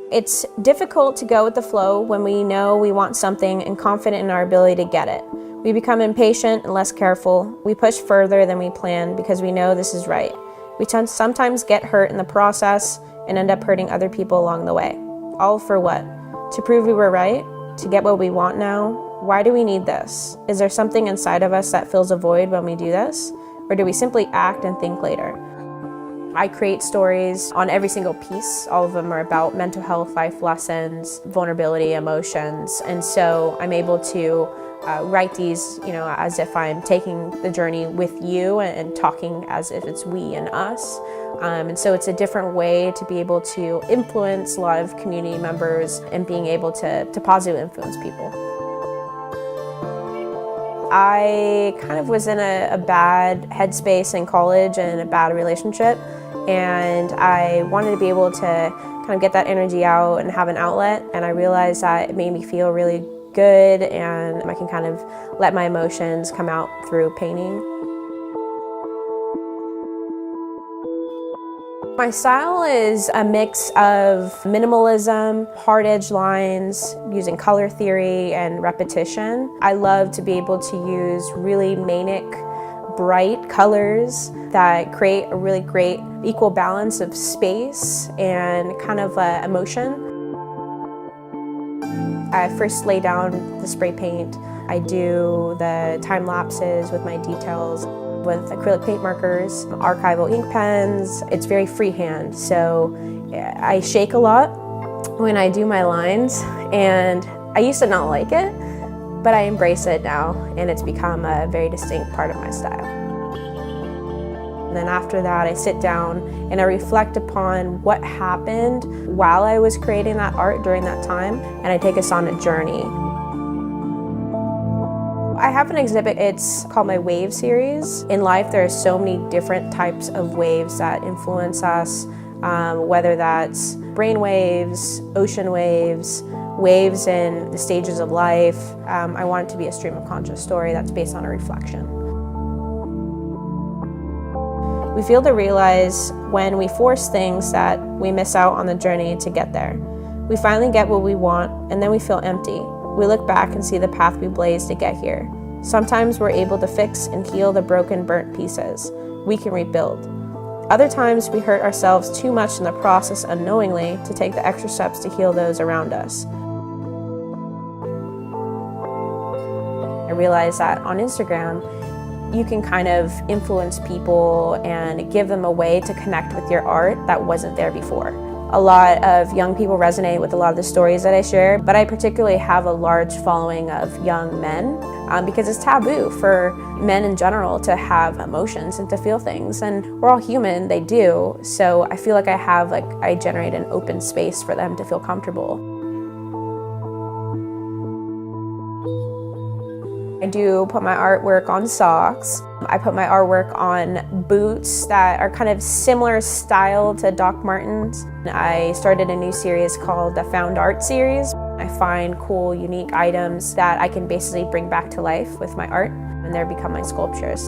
It's difficult to go with the flow when we know we want something and confident in our ability to get it. We become impatient and less careful. We push further than we plan because we know this is right. We sometimes get hurt in the process and end up hurting other people along the way. All for what? To prove we were right? To get what we want now? Why do we need this? Is there something inside of us that fills a void when we do this? Or do we simply act and think later? I create stories on every single piece. All of them are about mental health, life lessons, vulnerability, emotions. And so I'm able to write these, as if I'm taking the journey with you and talking as if it's we and us. And so it's a different way to be able to influence a lot of community members and being able to positively influence people. I kind of was in a bad headspace in college and a bad relationship, and I wanted to be able to kind of get that energy out and have an outlet, and I realized that it made me feel really good and I can kind of let my emotions come out through painting. My style is a mix of minimalism, hard edge lines, using color theory and repetition. I love to be able to use really manic, bright colors that create a really great equal balance of space and kind of emotion. I first lay down the spray paint. I do the time lapses with my details with acrylic paint markers, archival ink pens. It's very freehand, so I shake a lot when I do my lines, and I used to not like it, but I embrace it now, and it's become a very distinct part of my style. And then after that, I sit down and I reflect upon what happened while I was creating that art during that time, and I take us on a journey. I have an exhibit, it's called my Wave series. In life, there are so many different types of waves that influence us, whether that's brain waves, ocean waves, waves in the stages of life. I want it to be a stream of conscious story that's based on a reflection. We fail to realize when we force things that we miss out on the journey to get there. We finally get what we want, and then we feel empty. We look back and see the path we blazed to get here. Sometimes we're able to fix and heal the broken, burnt pieces. We can rebuild. Other times we hurt ourselves too much in the process unknowingly to take the extra steps to heal those around us. I realized that on Instagram, you can kind of influence people and give them a way to connect with your art that wasn't there before. A lot of young people resonate with a lot of the stories that I share, but I particularly have a large following of young men because it's taboo for men in general to have emotions and to feel things, and we're all human, they do, so I feel like I generate an open space for them to feel comfortable. I do put my artwork on socks. I put my artwork on boots that are kind of similar style to Doc Martens. I started a new series called the Found Art series. I find cool, unique items that I can basically bring back to life with my art, and they become my sculptures.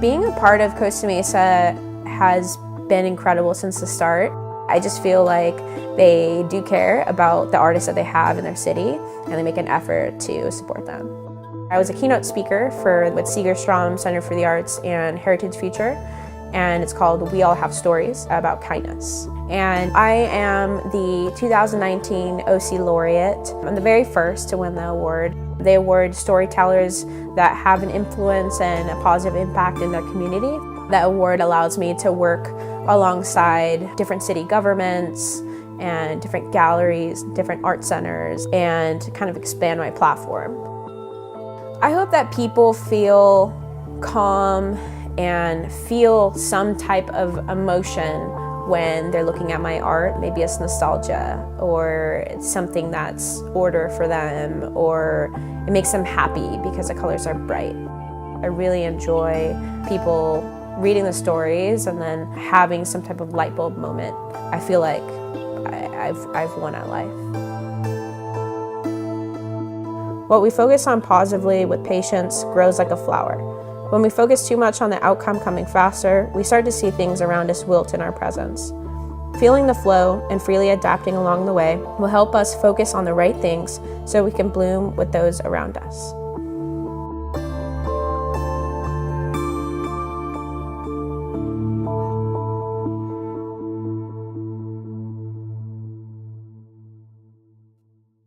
Being a part of Costa Mesa has been incredible since the start. I just feel like they do care about the artists that they have in their city, and they make an effort to support them. I was a keynote speaker with Segerstrom Center for the Arts and Heritage Future, and it's called We All Have Stories about kindness. And I am the 2019 OC Laureate. I'm the very first to win the award. They award storytellers that have an influence and a positive impact in their community. That award allows me to work alongside different city governments and different galleries, different art centers, and kind of expand my platform. I hope that people feel calm and feel some type of emotion when they're looking at my art. Maybe it's nostalgia, or it's something that's order for them, or it makes them happy because the colors are bright. I really enjoy people reading the stories and then having some type of light bulb moment. I feel like I've won at life. What we focus on positively with patience grows like a flower. When we focus too much on the outcome coming faster, we start to see things around us wilt in our presence. Feeling the flow and freely adapting along the way will help us focus on the right things so we can bloom with those around us.